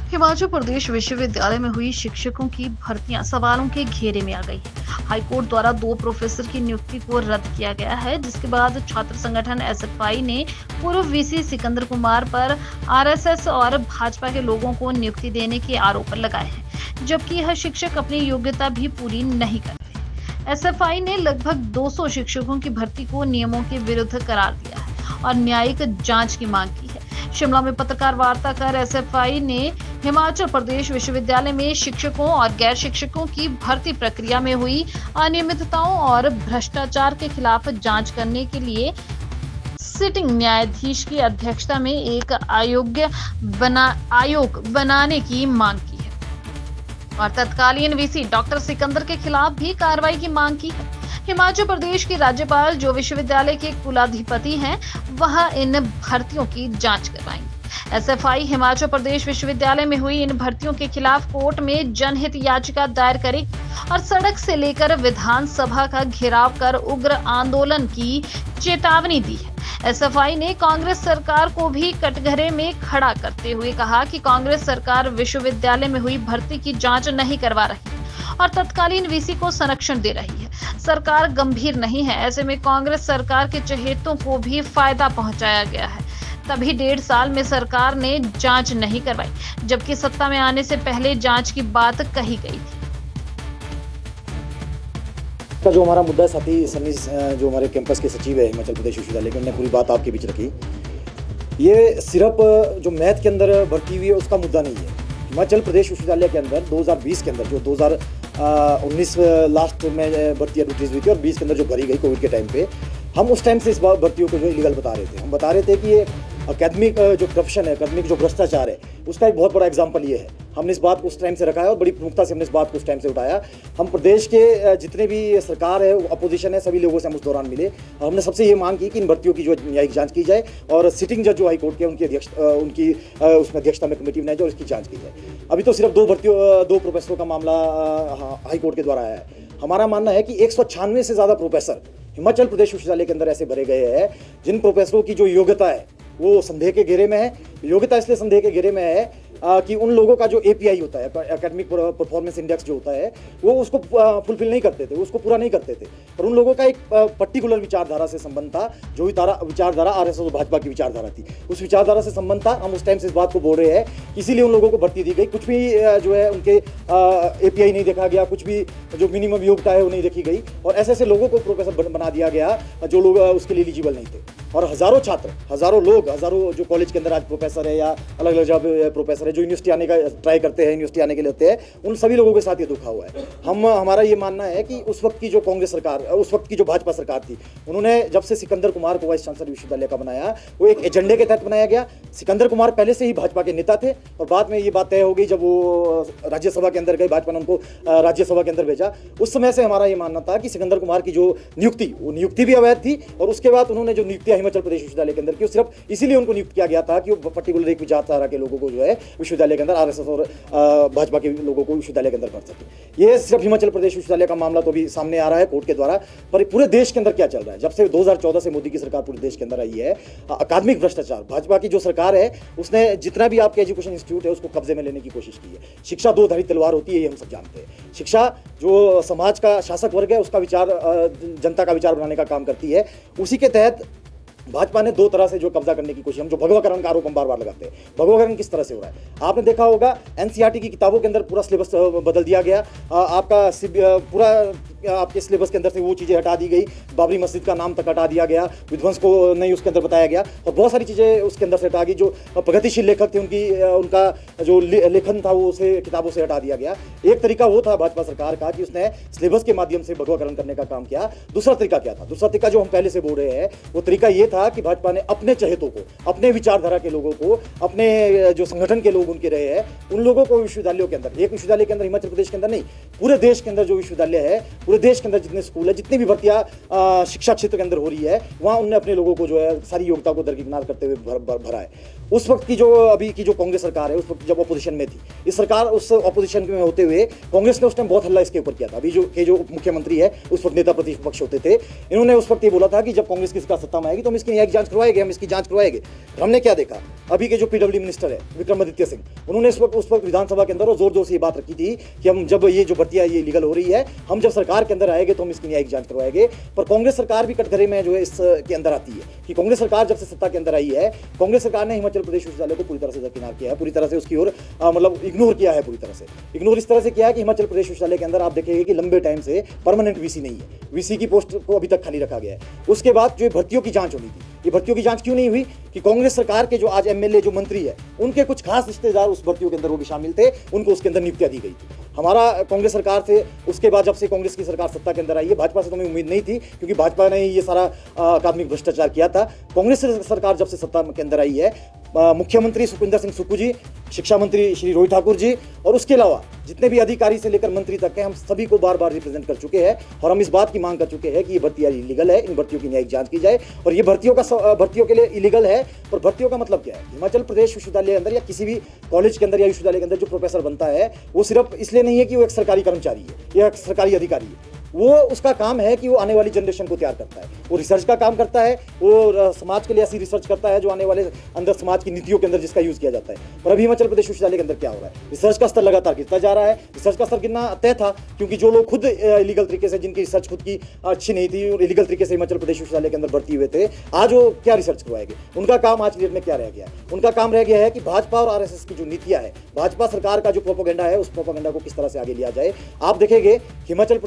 हिमाचल प्रदेश विश्वविद्यालय में हुई शिक्षकों की भर्तियां सवालों के घेरे में आ गई है। हाईकोर्ट द्वारा 2 प्रोफेसर की नियुक्ति को रद्द किया गया है, जिसके बाद छात्र संगठन एसएफआई ने पूर्व वीसी सिकंदर कुमार पर आरएसएस और भाजपा के लोगों को नियुक्ति देने के आरोप लगाए हैं, जबकि यह शिक्षक अपनी योग्यता भी पूरी नहीं करते। एसएफआई ने लगभग 200 शिक्षकों की भर्ती को नियमों के विरुद्ध करार दिया है और न्यायिक जांच की मांग की है। शिमला में पत्रकार वार्ता कर एसएफआई ने हिमाचल प्रदेश विश्वविद्यालय में शिक्षकों और गैर शिक्षकों की भर्ती प्रक्रिया में हुई अनियमितताओं और भ्रष्टाचार के खिलाफ जांच करने के लिए सिटिंग न्यायाधीश की अध्यक्षता में एक आयोग बनाने की मांग की है और तत्कालीन वीसी डॉक्टर सिकंदर के खिलाफ भी कार्रवाई की मांग की है। हिमाचल प्रदेश के राज्यपाल, जो विश्वविद्यालय के कुलाधिपति हैं, वह इन भर्तियों की जांच करवाएंगे। एसएफआई हिमाचल प्रदेश विश्वविद्यालय में हुई इन भर्तियों के खिलाफ कोर्ट में जनहित याचिका दायर करेगी और सड़क से लेकर विधानसभा का घेराव कर उग्र आंदोलन की चेतावनी दी है। एसएफआई ने कांग्रेस सरकार को भी कटघरे में खड़ा करते हुए कहा कि कांग्रेस सरकार विश्वविद्यालय में हुई भर्ती की जांच नहीं करवा रही और तत्कालीन वीसी को संरक्षण दे रही है। सरकार गंभीर नहीं है। ऐसे में कांग्रेस सरकार के चहेतों को भी फायदा पहुंचाया गया है। तभी 1.5 साल में सरकार ने जांच नहीं करवाई, जबकि सत्ता में आने से पहले जांच की बात कही गई थी। का जो हमारा मुद्दा साथी सनी जो हमारे कैंपस के सचिव है हिमाचल प्रदेश विश्वविद्यालय के, उन्होंने पूरी बात आपके बीच रखी। ये सिर्फ जो मैथ के अंदर भर्ती हुई है उसका मुद्दा नहीं है। हिमाचल प्रदेश विश्वविद्यालय के अंदर 2020 के अंदर जो 2019 लास्ट में भर्ती एडवर्टीज हुई थी और 20 के अंदर जो भरी गई कोविड के टाइम पे, हम उस टाइम से इस भर्तियों को जो इलीगल बता रहे थे। हम बता रहे थे कि ये अकेडमिक जो करप्शन है, अकेडमिक जो भ्रष्टाचार है, उसका एक बहुत बड़ा एग्जाम्पल ये है। हमने इस बात को उस टाइम से रखा है और बड़ी प्रमुखता से हमने इस बात को उस टाइम से उठाया। हम प्रदेश के जितने भी सरकार है, अपोजिशन है, सभी लोगों से हम उस दौरान मिले और हमने सबसे ये मांग की कि इन भर्तियों की जो न्यायिक जांच की जाए और सिटिंग जज जो हाईकोर्ट के उनकी उसमें अध्यक्षता में कमेटी बनाई जाए और इसकी जांच की जाए। अभी तो सिर्फ 2 प्रोफेसरों का मामला हाईकोर्ट के द्वारा आया है। हमारा मानना है कि 196 से ज़्यादा प्रोफेसर हिमाचल प्रदेश विश्वविद्यालय के अंदर ऐसे भरे गए हैं जिन प्रोफेसरों की जो योग्यता है वो संदेह के घेरे में है। योग्यता इसलिए संदेह के घेरे में है कि उन लोगों का जो एपीआई होता है, एकेडमिक परफॉर्मेंस इंडेक्स जो होता है, वो उसको फुलफिल नहीं करते थे, उसको पूरा नहीं करते थे। पर उन लोगों का एक पर्टिकुलर विचारधारा से संबंध था, जो विचारधारा आरएसएस और भाजपा की विचारधारा थी, उस विचारधारा से संबंध था। हम उस टाइम से इस बात को बोल रहे हैं, इसीलिए उन लोगों को भर्ती दी गई। कुछ भी जो है उनके एपीआई नहीं देखा गया, कुछ भी जो मिनिमम योग्यता है वो नहीं देखी गई और ऐसे लोगों को प्रोफेसर बना दिया गया जो लोग उसके लिए एलिजिबल नहीं थे। और हजारों छात्र, हजारों लोग, हजारों जो कॉलेज के अंदर आज प्रोफेसर है या अलग अलग जगह प्रोफेसर है, जो यूनिवर्सिटी आने का ट्राई करते हैं, यूनिवर्सिटी आने के लिए होते हैं, उन सभी लोगों के साथ ये धोखा हुआ है। हमारा ये मानना है कि उस वक्त की जो कांग्रेस सरकार, उस वक्त की जो भाजपा सरकार थी, उन्होंने जब से सिकंदर कुमार को वाइस चांसलर विश्वविद्यालय का बनाया, वो एक एजेंडे के तहत बनाया गया। सिकंदर कुमार पहले से ही भाजपा के नेता थे और बाद में ये बात तय हो गई जब वो राज्यसभा के अंदर गए, भाजपा ने उनको राज्यसभा के अंदर भेजा। उस समय से हमारा ये मानना था कि सिकंदर कुमार की जो नियुक्ति, वो नियुक्ति भी अवैध थी और उसके बाद उन्होंने जो नियुक्तियां हिमाचल प्रदेश विश्वविद्यालय के अंदर की, सिर्फ इसीलिए उनको नियुक्त किया गया था कि वो पर्टिकुलर एक विचारधारा के लोगों को जो है विश्वविद्यालय के अंदर, आरएसएस और भाजपा के लोगों को विश्वविद्यालय के अंदर भर सके। ये सिर्फ हिमाचल प्रदेश विश्वविद्यालय का मामला तो अभी सामने आ रहा है कोर्ट के द्वारा, पर पूरे देश के अंदर क्या चल रहा है। जब से 2014 से मोदी की सरकार पूरे देश के अंदर आई है, अकादमिक भ्रष्टाचार, भाजपा की जो सरकार है उसने जितना भी आपके एजुकेशन इंस्टीट्यूट है उसको कब्जे में लेने की कोशिश की है। शिक्षा 2 धारी तलवार होती है, ये हम सब जानते हैं। शिक्षा जो समाज का शासक वर्ग है उसका विचार, जनता का विचार बनाने का काम करती है। उसी के तहत भाजपा ने 2 तरह से जो कब्जा करने की कोशिश, हम जो भगवाकरण का आरोप हम बार बार लगाते हैं, भगवाकरण किस तरह से हो रहा है आपने देखा होगा। एनसीईआरटी की किताबों के अंदर पूरा सिलेबस बदल दिया गया, आपका पूरा आपके सिलेबस के अंदर से वो चीज़ें हटा दी गई, बाबरी मस्जिद का नाम तक हटा दिया गया, विध्वंस को नहीं उसके अंदर बताया गया और बहुत सारी चीज़ें उसके अंदर से हटा गई। जो प्रगतिशील लेखक थे उनका जो लेखन था वो उसे किताबों से हटा दिया गया। एक तरीका वो था भाजपा सरकार का कि उसने सिलेबस के माध्यम से भगवाकरण करने का काम किया। दूसरा तरीका क्या था? दूसरा तरीका जो हम पहले से बोल रहे हैं, वो तरीका ये था कि भाजपा ने अपने चहेतों को, अपने विचारधारा के लोगों को, अपने जो संगठन के लोग उनके रहे हैं, उन लोगों को विश्वविद्यालयों के अंदर, एक विश्वविद्यालय के अंदर, हिमाचल प्रदेश के अंदर नहीं, पूरे देश के अंदर जो विश्वविद्यालय है, पूरे देश के अंदर जितने स्कूल है, जितनी भी भर्तियां शिक्षा क्षेत्र के अंदर हो रही है, वहां उनने अपने लोगों को जो है सारी योग्यता को दरकिनार करते हुए भरा है। उस वक्त की जो अभी की जो कांग्रेस सरकार है, उस वक्त जब अपोजिशन में थी, इस सरकार उस अपोजिशन में होते हुए कांग्रेस ने उस टाइम बहुत हल्ला इसके ऊपर किया था। अभी जो मुख्यमंत्री है उस वक्त नेता प्रतिपक्ष होते थे, इन्होंने उस वक्त ये बोला था कि जब कांग्रेस की सरकार सत्ता में आएगी तो हम इसकी न्यायिक जांच करवाएंगे, हम इसकी जांच करवाएंगे। हमने क्या देखा, अभी के जो पीडब्ल्यू मिनिस्टर है विक्रमादित्य सिंह, उन्होंने उस वक्त विधानसभा के अंदर जोर जोर से ये बात रखी थी कि हम जब ये जो भर्तियां ये लीगल हो रही है, हम जब सरकार के अंदर आएंगे तो हम इसकी न्यायिक जांच करवाएंगे। पर कांग्रेस सरकार भी कटघरे में जो है इसके अंदर आती है कि कांग्रेस सरकार जब से सत्ता के अंदर आई है, कांग्रेस सरकार ने हिमाचल प्रदेश विश्वविद्यालय को पूरी तरह से दरकिनार किया है, पूरी तरह से उसकी ओर मतलब इग्नोर किया है। पूरी तरह से इग्नोर इस तरह से किया है कि हिमाचल प्रदेश विश्वविद्यालय के अंदर आप देखेंगे कि लंबे टाइम से परमानेंट वीसी नहीं है, वीसी की पोस्ट को अभी तक खाली रखा गया है। उसके बाद जो भर्तियों की जांच होनी थी, ये भर्तियों की जांच क्यों नहीं हुई कि कांग्रेस सरकार के जो आज एमएलए जो मंत्री है, उनके कुछ खास रिश्तेदार उस भर्तियों के अंदर वो भी शामिल थे, उनको उसके अंदर नियुक्तियां दी गई थी। हमारा कांग्रेस सरकार से उसके बाद जब से कांग्रेस की सरकार सत्ता के अंदर आई है, भाजपा से तो हमें उम्मीद नहीं थी क्योंकि भाजपा ने ये सारा अकादमिक भ्रष्टाचार किया था। कांग्रेस सरकार जब से सत्ता के अंदर आई है, मुख्यमंत्री सुखविंदर सिंह सुक्खू जी, शिक्षा मंत्री श्री रोहित ठाकुर जी और उसके अलावा जितने भी अधिकारी से लेकर मंत्री तक हैं, हम सभी को बार बार रिप्रेजेंट कर चुके हैं और हम इस बात की मांग कर चुके हैं कि ये भर्तियां इलीगल है, इन भर्तियों की न्यायिक जांच की जाए। और ये भर्तियों के लिए इलीगल है, पर भर्तियों का मतलब क्या है? हिमाचल प्रदेश विश्वविद्यालय के अंदर या किसी भी कॉलेज के अंदर या विश्वविद्यालय के अंदर जो प्रोफेसर बनता है, वो सिर्फ इसलिए नहीं है कि वो एक सरकारी कर्मचारी है या एक सरकारी अधिकारी है। वो उसका काम है कि वो आने वाली जनरेशन को तैयार करता है, वो रिसर्च का काम करता है, वो समाज के लिए ऐसी रिसर्च करता है जो आने वाले अंदर समाज की नीतियों के अंदर जिसका यूज किया जाता है। पर अभी हिमाचल प्रदेश विश्वविद्यालय के अंदर क्या हो रहा है? रिसर्च का स्तर लगातार गिरता जा रहा है। रिसर्च का स्तर गिरना तय था क्योंकि जो लोग खुद इलीगल तरीके से, जिनकी रिसर्च खुद की अच्छी नहीं थी और इलीगल तरीके से हिमाचल प्रदेश विश्वविद्यालय के अंदर भर्ती हुए थे, आज वो क्या रिसर्च करवाएंगे? उनका काम आज की डेट में क्या रह गया है? उनका काम रह गया है कि भाजपा और आरएसएस की जो नीतियां है, भाजपा सरकार का जो प्रोपेगेंडा है, उस प्रोपेगेंडा को किस तरह से आगे लिया जाए। आप देखेंगे हिमाचल प्रदेश